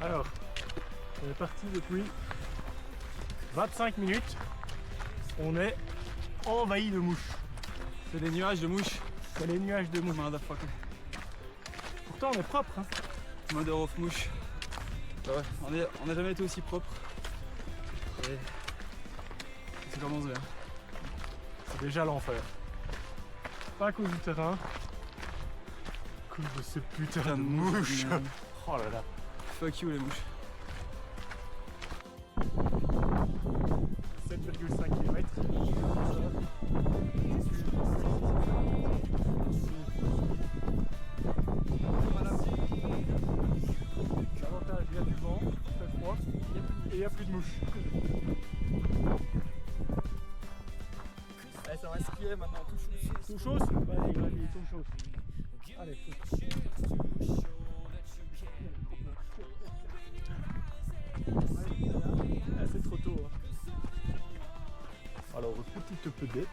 Alors, on est parti depuis 25 minutes. On est envahi de mouches. C'est des nuages de mouches. C'est les nuages de mouches. Motherfucker. Pourtant, on est propre. Hein. Mother of mouche. Bah ouais, on n'a jamais été aussi propre. Et ça commence bien. C'est déjà l'enfer. Pas à cause du terrain, à cause de ces putains de mouches. Oh là là. Fuck you les mouches. 7,5 km. L'avantage, il y a du vent, il fait froid et il n'y a plus de mouches. Allez, ça va skier maintenant, tout chaud. Tout chaud? Allez, vas-y, tout chaud. Allez, chaud. Ah, c'est trop tôt. Hein. Alors, petite pedette.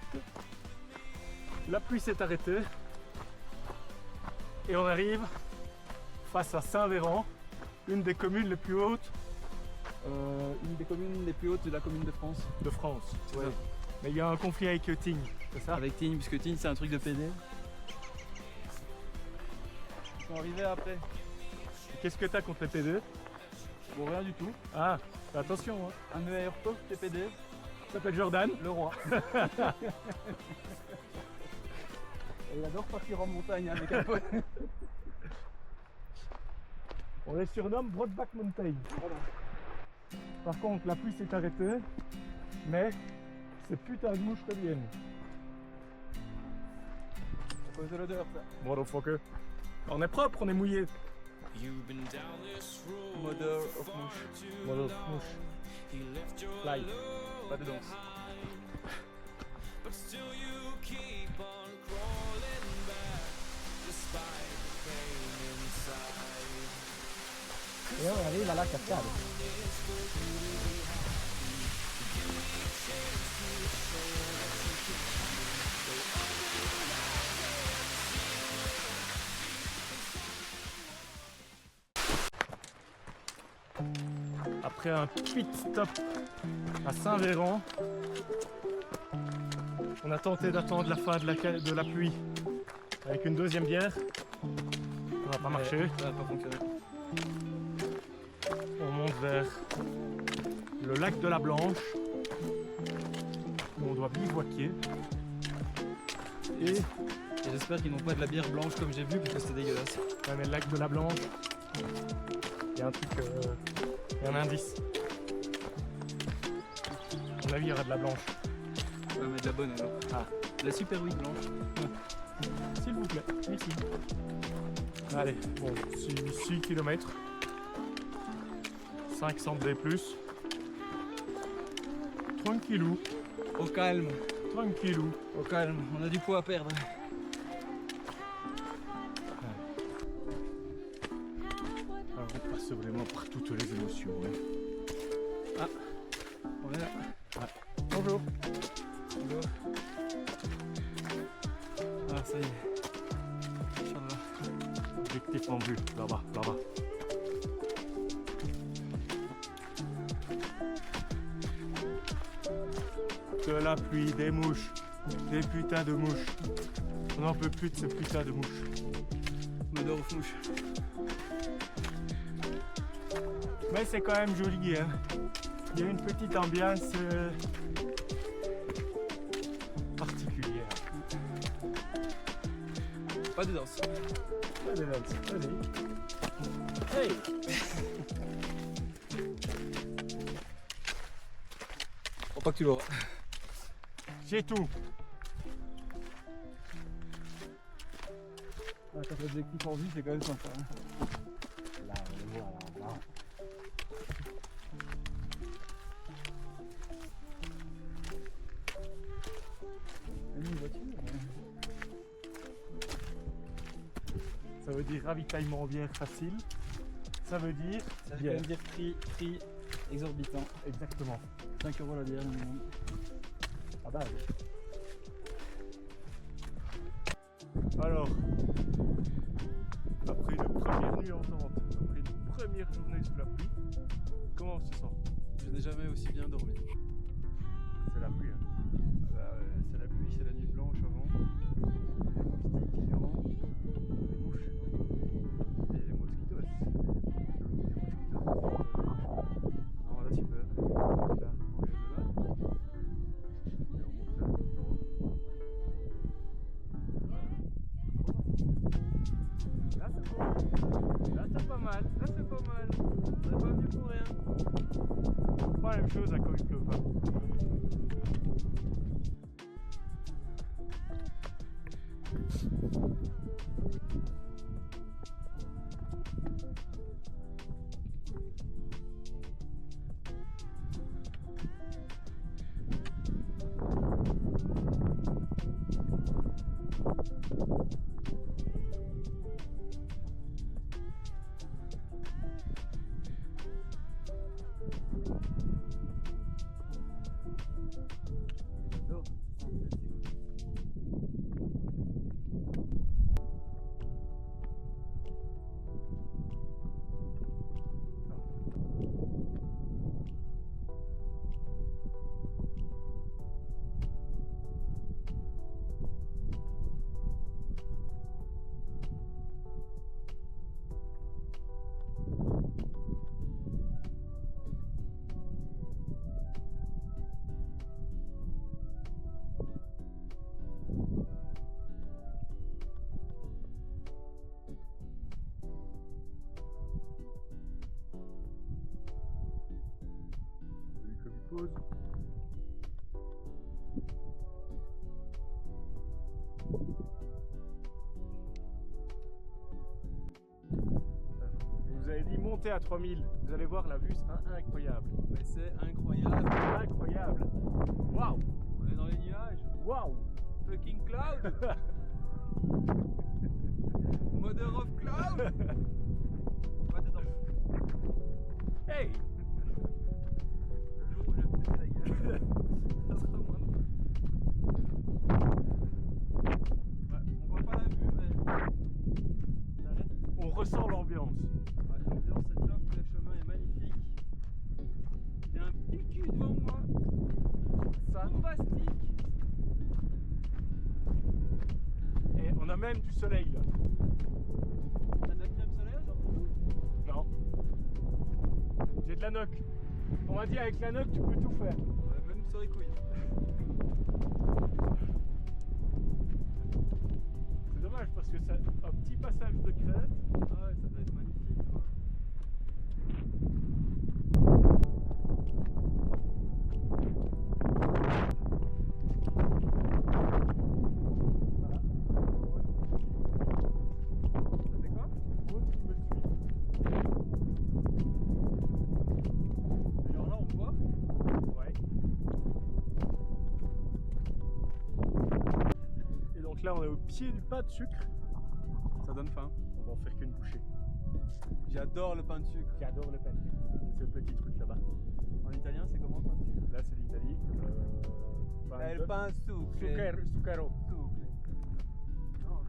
La pluie s'est arrêtée. Et on arrive face à Saint-Véran, une des communes les plus hautes Une des communes les plus hautes de la commune de France. de France. Ouais. Mais il y a un conflit avec Tignes, c'est ça? Avec Tignes, puisque Tignes c'est un truc de PD. Ils sont arrivés après. Qu'est-ce que t'as contre les PD? Bon, rien du tout. Ah, fais attention, hein. Un de mes meilleurs potes, TPD, Il s'appelle Jordan. le roi. Et il adore partir en montagne avec un pote. On les surnomme Broadback Mountain. Par contre, la pluie s'est arrêtée, mais ces putains de mouches reviennent. À cause de l'odeur, ça. Motherfucker. On est propre, on est mouillé. Mother of mouche. Mother of mouche. Fly. Pas de danse. Et on arrive à la cascade. Après un pit stop à Saint-Véran, on a tenté d'attendre la fin de la pluie avec une deuxième bière. Ça n'a pas marché. Ça n'a pas fonctionné. On monte vers le lac de la Blanche où on doit bivouaquer. Et Et j'espère qu'ils n'ont pas de la bière blanche comme j'ai vu, parce que c'était dégueulasse. ouais, mais le lac de la Blanche, il y a un truc, il y a un indice. À mon avis, il y aura de la blanche. Ouais, mais de la bonne alors. Ah. De la super weed blanche. S'il vous plaît, merci. Allez, bon, 6 km. 500 D+. Tranquillou, Au calme, tranquillou. au calme. On a du poids à perdre. Alors, on passe vraiment par toutes les émotions. Hein. Ah, on est là. Bonjour. Bonjour. Ah, ça y est. Inch'Allah. Objectif en vue, là-bas, là-bas. De la pluie, des mouches, des putains de mouches. On n'en peut plus de ces putains de mouches. Mother of mouche. Mais c'est quand même joli, hein. Il y a une petite ambiance particulière. Pas de danse. Allez, vas-y. Hey! Faut pas que tu l'auras. J'ai tout. Ah, quand l'objectif en vue, c'est quand même sympa. Hein. Là, on le voit, là. Une voiture. Ça veut dire ravitaillement en bière facile. Ça veut dire Ça veut quand bière. même dire prix exorbitant. Exactement. 5 € la bière minimum. Ah bah. Alors, après une première nuit entente, après une première journée sous la pluie. Comment on se sent? Je n'ai jamais aussi bien dormi. C'est la pluie. Hein. C'est la pluie, c'est la nuit blanche avant. Les moustiques qui durant. Les mouches. Et les mosquitos. Non, là super. Là, on vient de là. Et on monte là. Là c'est bon. Là c'est pas mal. Là c'est pas mal. On n'est pas venu pour rien. Pas la même chose hein, quand il pleut pas. Pause. Vous avez dit monter à 3000. Vous allez voir, la vue sera incroyable. Mais c'est incroyable. Incroyable. Waouh. On est dans les nuages. Waouh. Fucking cloud. Mother of cloud. Pas dedans. Hey. Le jour où je vais péter la gueule, ça sera moins drôle. Ouais, on voit pas la vue, mais ça reste. On ressent l'ambiance. Ouais, l'ambiance est top, le chemin est magnifique. Il y a un petit cul devant moi. Ça. Bombastique. Et on a même du soleil là. T'as de la crème solaire aujourd'hui? Non. J'ai de la noc. On m'a dit avec la noc tu peux tout faire. Ouais, même sur les couilles. C'est dommage parce que c'est un petit passage de crête. Ah ouais, ça doit être magnifique quoi. Voilà. Ça fait quoi? Rose qui me suit. Genre là on voit. Ouais. Et donc là on est au pied du pas de sucre. Ça donne faim. On va en faire qu'une bouchée. J'adore le pain de sucre. J'adore le pain de sucre. C'est ce petit truc là-bas. En italien c'est comment le pain de sucre? Là c'est l'Italie. Le pain sucre. Zucchero. Sucre. Non.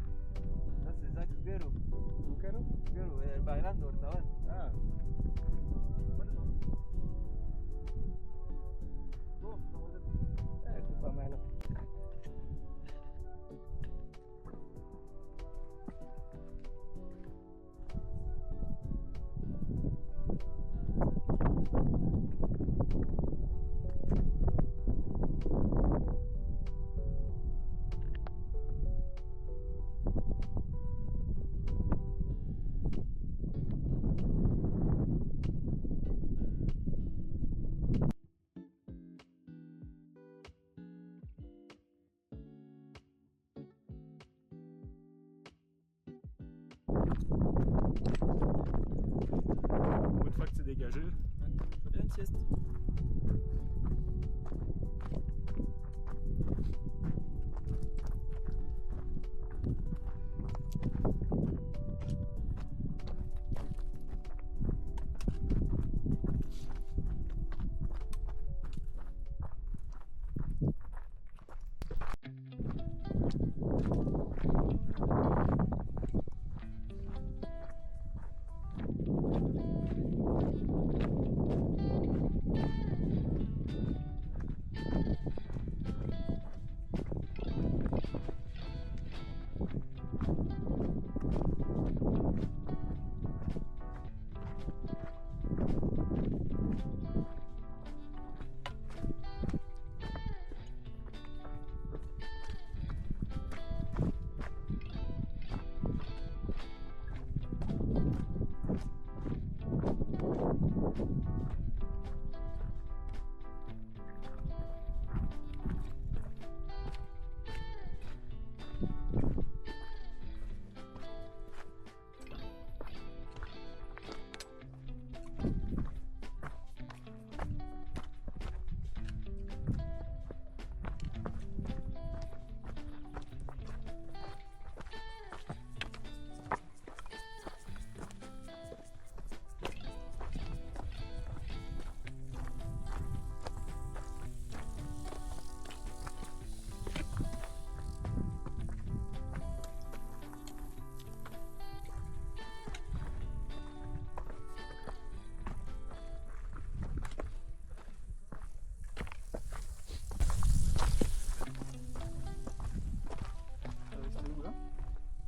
Ça c'est Zach Zucchero. Zucchero? Zucchero, el bailando ahorita, Ah. Bon, C'est pas mal. Une fois que c'est dégagé, je fais bien une sieste.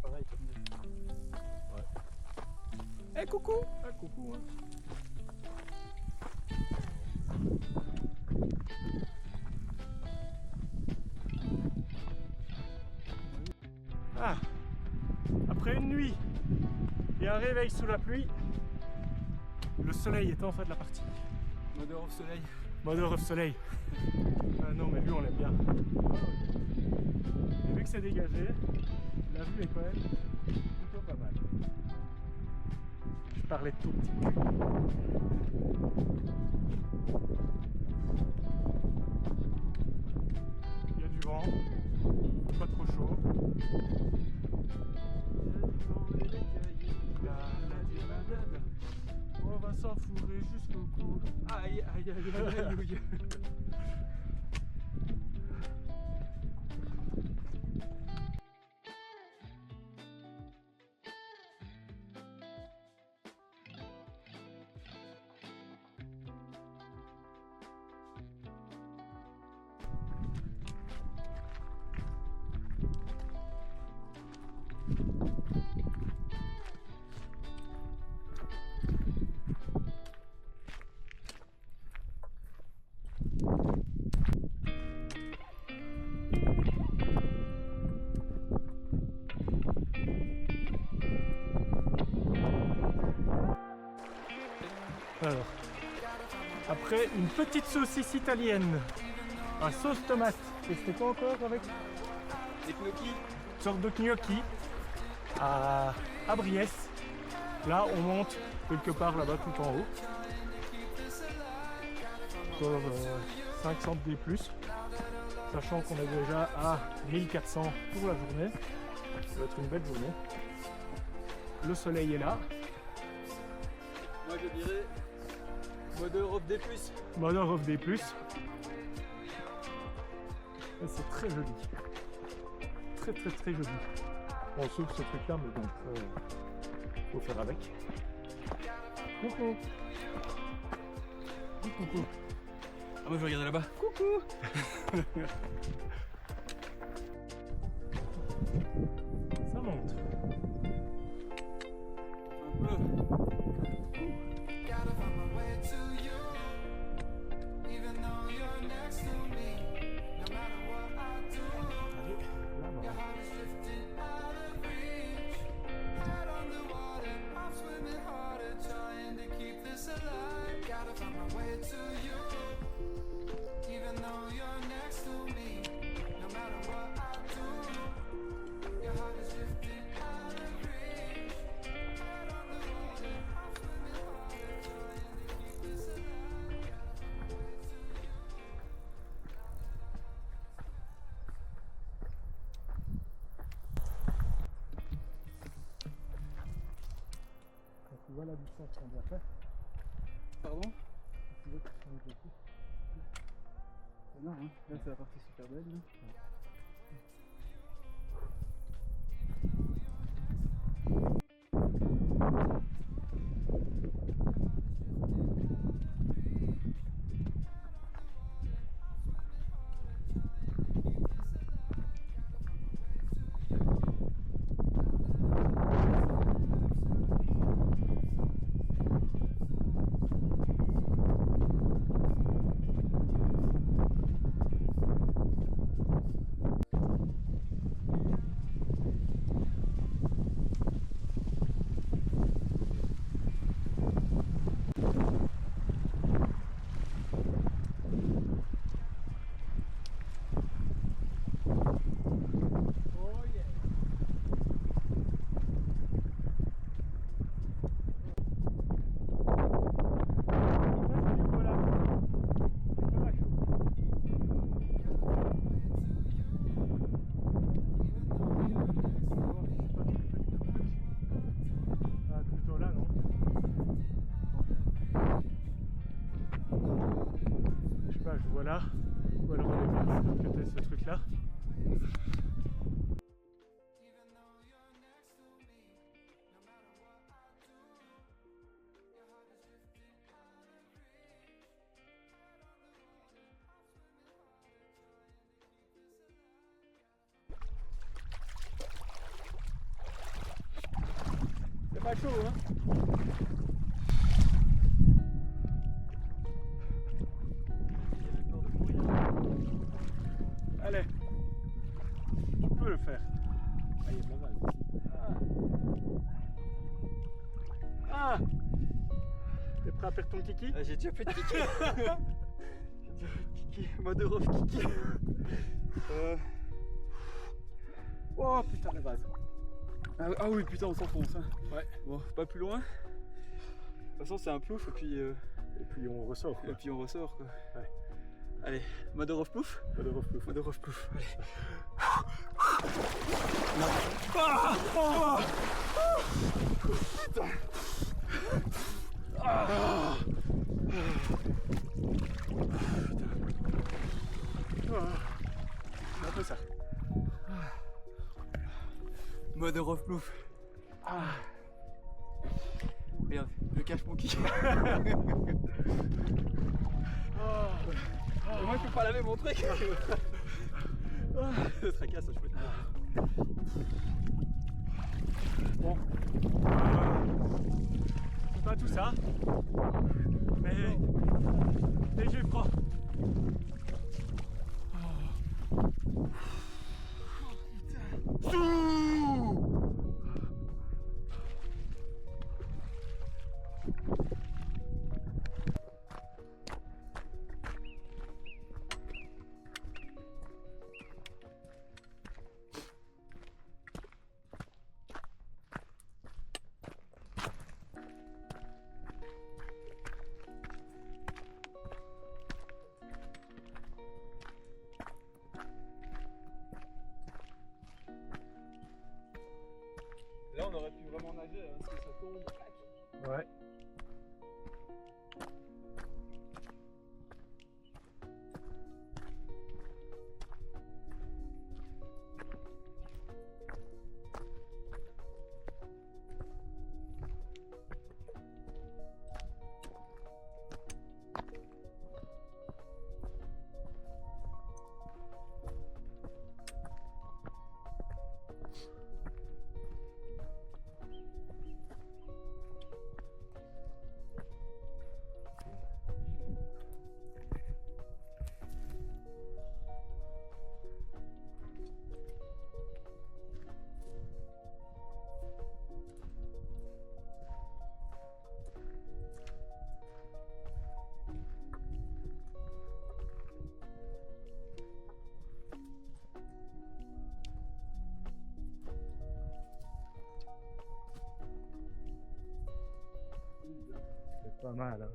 Pareil comme Ouais. Eh coucou. Ah, coucou, hein. Ah, après une nuit et un réveil sous la pluie, le soleil est enfin de la partie. Mother of soleil. Mother of soleil. Ah non, mais lui on l'aime bien. Et vu que c'est dégagé, la vue est quand même plutôt pas mal. Je parlais tout petit peu. Il y a du vent, pas trop chaud. On va s'enfourrer jusqu'au cou. Aïe aïe aïe aïe aïe aïe. Alors, après une petite saucisse italienne à sauce tomate, et c'était quoi encore avec Les gnocchis. une sorte de gnocchi à Briès. Là, on monte quelque part là-bas tout en haut. Encore 500 D+, sachant qu'on est déjà à 1400 pour la journée. Ça va être une belle journée. Le soleil est là. Moi je dirais Mother of D+. Mother of D+. Et c'est très joli. Très très très joli. On sauf ce truc là, mais bon, faut faire avec. Coucou. Coucou. Ah moi je vais regarder là-bas. Coucou. Ça monte. Un peu. Allez, là-bas. Quand tu vois la distance qu'on doit faire, Pardon? tu veux que tu changes de coup. Non, hein. Là c'est la partie super belle. Là. voilà. Ou alors on est bien de côté ce truc là. C'est pas chaud, hein? Allez, tu peux le faire. Ah, il y a de la balle. Ah, t'es prêt à faire ton kiki? J'ai déjà fait de kiki. J'ai déjà fait de kiki. Mode rough kiki. Oh putain de base. Ah oui, putain, on s'enfonce. Hein. Ouais. Bon, pas plus loin. De toute façon, c'est un plouf Et puis on ressort. et puis on ressort. Quoi. Ouais. Allez, mode rough plouf. Pas de reflux. Mode rough plouf. Allez. Putain. Un peu ça. Mode rough plouf. Regarde, je cache mon kick. Moi je peux pas laver mon truc. Le tracasse, je peux te Bon. C'est pas tout ça. Mais j'ai froid. Là on aurait pu vraiment nager, hein, parce que ça tombe. Ouais. C'est pas mal, hein.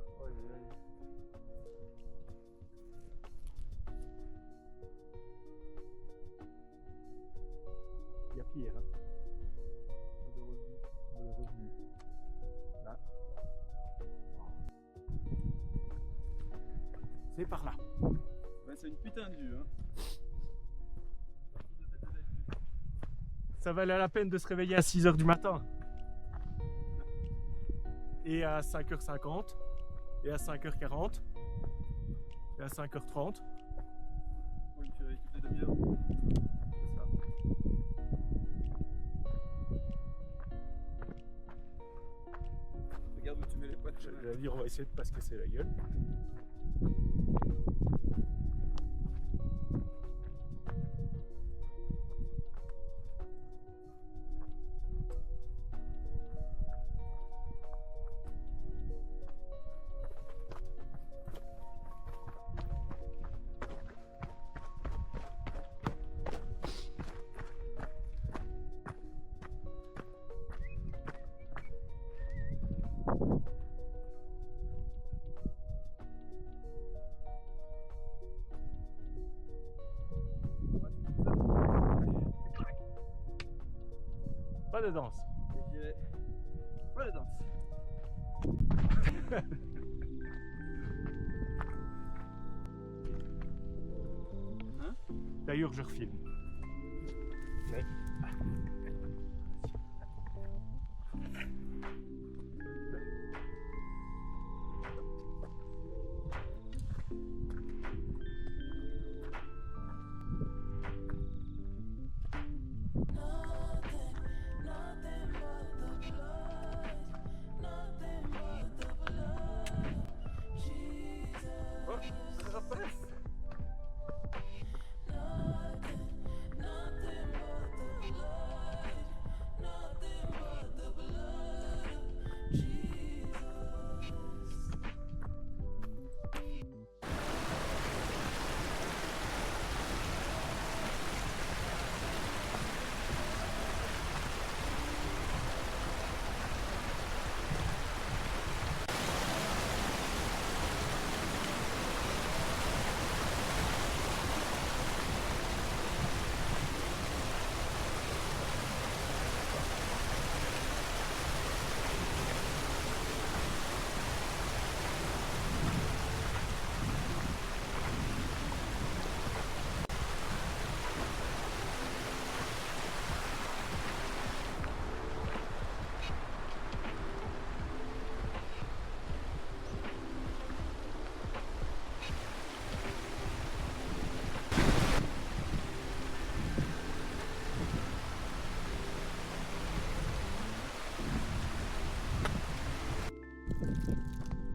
Il y a pire, hein. De revenu. Là. C'est par là. Ouais, c'est une putain de vue. Hein. Ça valait la peine de se réveiller à 6 h du matin. Et à 5h50. Et à 5h40. Et à 5h30. Oui, tu avais toutes les demi-heures. C'est ça. Regarde où tu mets les potes. J'allais dire, on va essayer de pas se casser la gueule. Pas de danse. Et je dirais, voilà la danse. D'ailleurs, je refilme. Mais...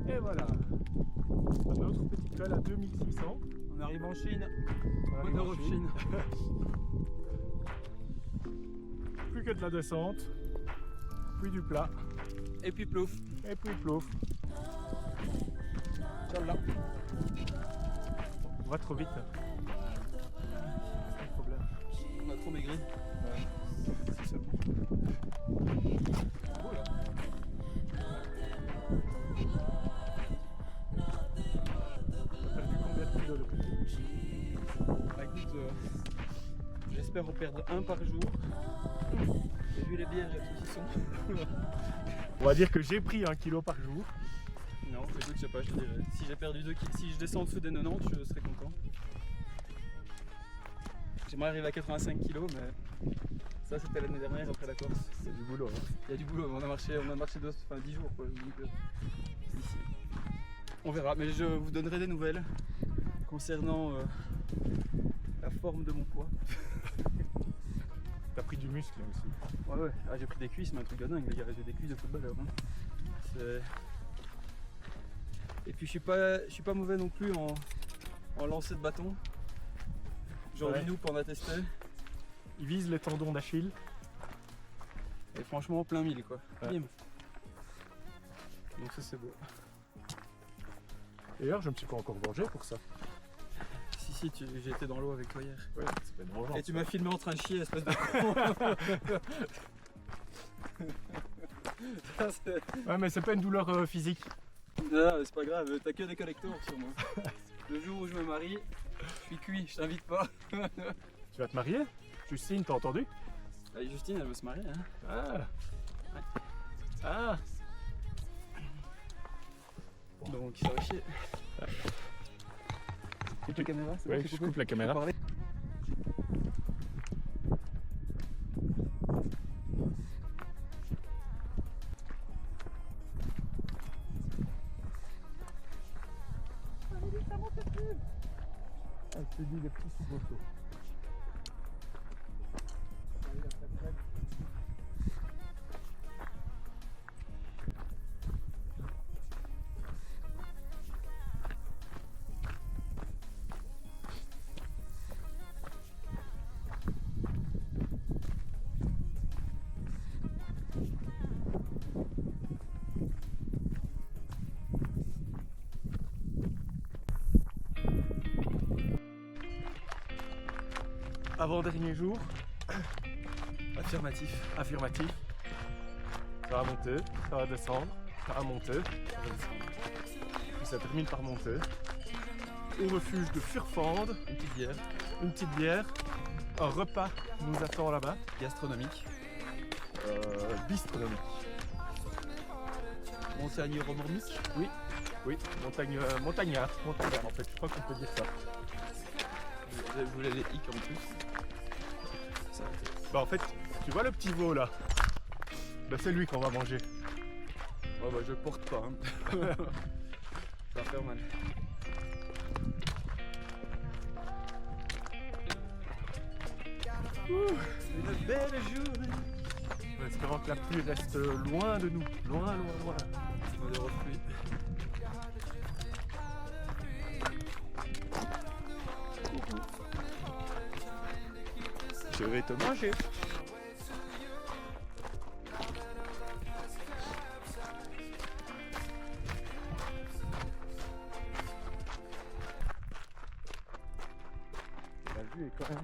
Et voilà, un autre petit col à 2600. On arrive en Chine. On arrive Bonne en en Chine. Chine. Plus que de la descente, puis du plat, Et puis plouf. et puis plouf. Inch'Allah. On va trop vite. C'est le problème. On a trop maigri. Si seulement. Voilà. T'as perdu combien de kilos le petit? Bah écoute, j'espère en perdre un par jour. Et vu les bières et les saucissons. On va dire que j'ai pris 1 kilo par jour. Non, écoute, je sais pas, je te dirais. Si j'ai perdu 2 kilos, si je descends en dessous des 90, je serais content. J'aimerais arriver à 85 kilos, mais ça c'était l'année dernière après la Corse. C'est du boulot. Hein. Il y a du boulot, on a marché 10 jours quoi. Donc, ici. On verra, mais je vous donnerai des nouvelles concernant la forme de mon poids. T'as pris du muscle aussi. Ouais, ouais. Ah, j'ai pris des cuisses, mais un truc de dingue, les gars. J'ai des cuisses de footballeur. Hein. Et puis je suis pas mauvais non plus en lancer de bâton. Genre Ouais. du loop, on a testé. Il vise les tendons d'Achille. Et franchement, plein mille quoi. Ouais. Bim. Donc ça c'est beau. D'ailleurs, je me suis pas encore vengé pour ça. Si, j'ai été dans l'eau avec toi hier. Ouais, c'est pas une vengeance. Et tu m'as filmé en train de chier, espèce de con. Ça, c'est- Ouais, mais c'est pas une douleur physique. Non, c'est pas grave, t'as que des collectors sur moi. Le jour où je me marie, je suis cuit, je t'invite pas. Tu vas te marier? Justine, t'as entendu? Ah, Justine, elle veut se marier, hein. Ah. Ah. Donc ça va chier. Coupe la caméra, c'est bon, Ouais, c'est je coupé. coupe la caméra. Parler. Ah, je te dis les petits sous-bossaux. Avant-dernier jour, Affirmatif. affirmatif. Ça va monter, ça va descendre, ça va monter, ça va descendre. Puis ça termine par monter. Au refuge de Furfande, Une petite bière une petite bière, un repas nous attend là-bas, gastronomique. bistronomique. Montagne romormique. Oui, montagnard en fait, je crois qu'on peut dire ça. Je voulais les hicks en plus. Ça va être- Bah en fait, tu vois le petit veau là? Bah c'est lui qu'on va manger. Ouais, bah je le porte pas. Hein. Ça va faire mal. Une belle journée. En espérant que la pluie reste loin de nous. Loin, loin, loin. Malheureuse pluie. Je vais te manger. La vue est quand même...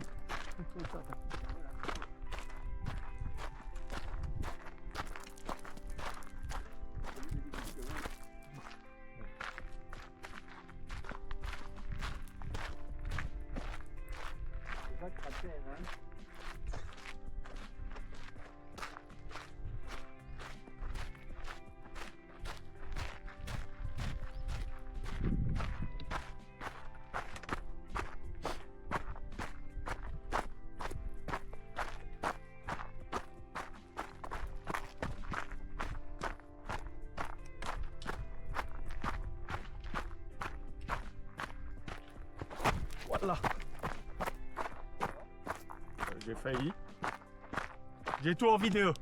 Voilà. J'ai failli. J'ai tout en vidéo.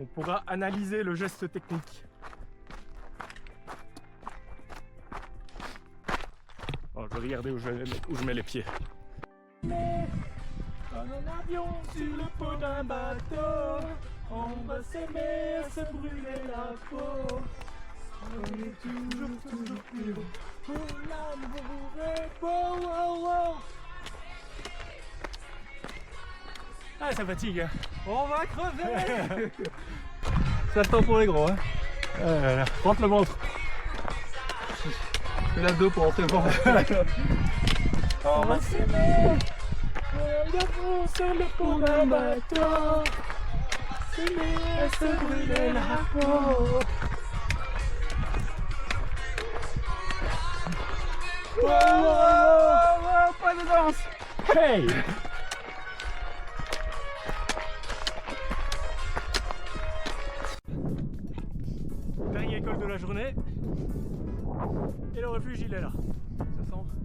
On pourra analyser le geste technique. Alors, je vais regarder où je mets les pieds. Comme un avion sur le pont d'un bateau, on va s'aimer à se brûler la peau. On est toujours plus haut. Pour l'amour est beau, wow, wow. Ah, ça fatigue. Hein. On va crever. Ça le temps pour les gros. Hein. Rentre le ventre. Fais l'abdo pour rentrer le ventre. On va s'aimer. L'avion sur le pont d'un bateau. S'aimer à se brûler la peau. Wow, wow, wow, wow, pas de danse. Hey! Dernier col de la journée. Et le refuge il est là.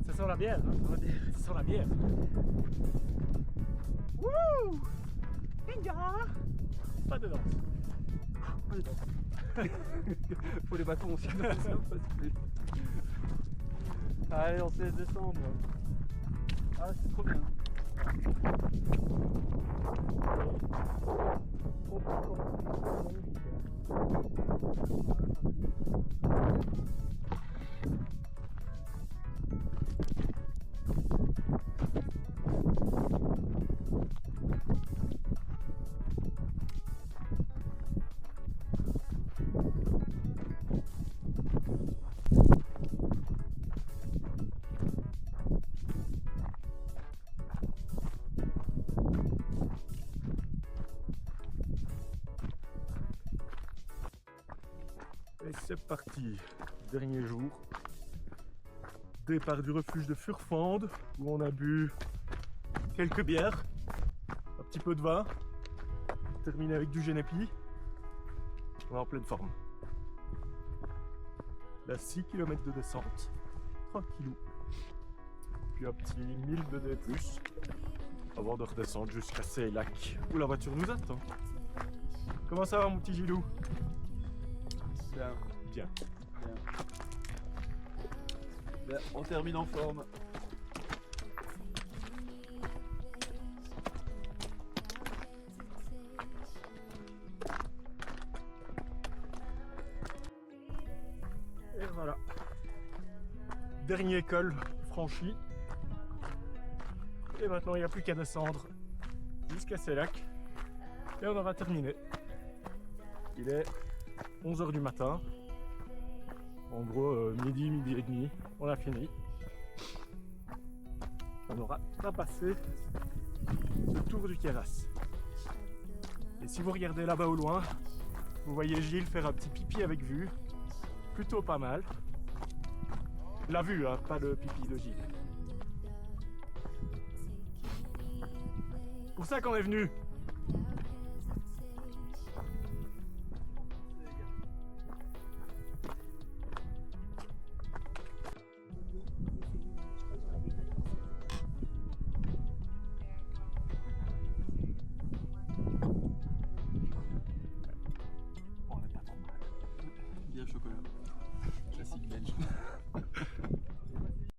Ça sent la bière. Hein? Ça sent la bière. Wouh! Inga! Pas de danse. Pas de danse. Faut les bâtons aussi. Non, ça passe plus. Allez, on se laisse descendre. Ah, c'est trop bien. Et c'est parti, dernier jour. Départ du refuge de Furfande où on a bu quelques bières, un petit peu de vin, terminé avec du Genepi. On est en pleine forme. Là 6 km de descente, tranquillou. Puis un petit 1000 de D+, avant de redescendre jusqu'à ces lacs où la voiture nous attend. Comment ça va mon petit Gilou? Bien. Bien. Bien, on termine en forme. Et voilà. Dernier col franchi. Et maintenant il n'y a plus qu'à descendre jusqu'à ces lacs. Et on aura terminé. Il est 11 h du matin. En gros, midi et demi, on a fini. On aura trapassé le tour du Queyras. Et si vous regardez là-bas au loin, vous voyez Gilles faire un petit pipi avec vue. Plutôt pas mal. La vue, hein, pas le pipi de Gilles. pour ça qu'on est venu.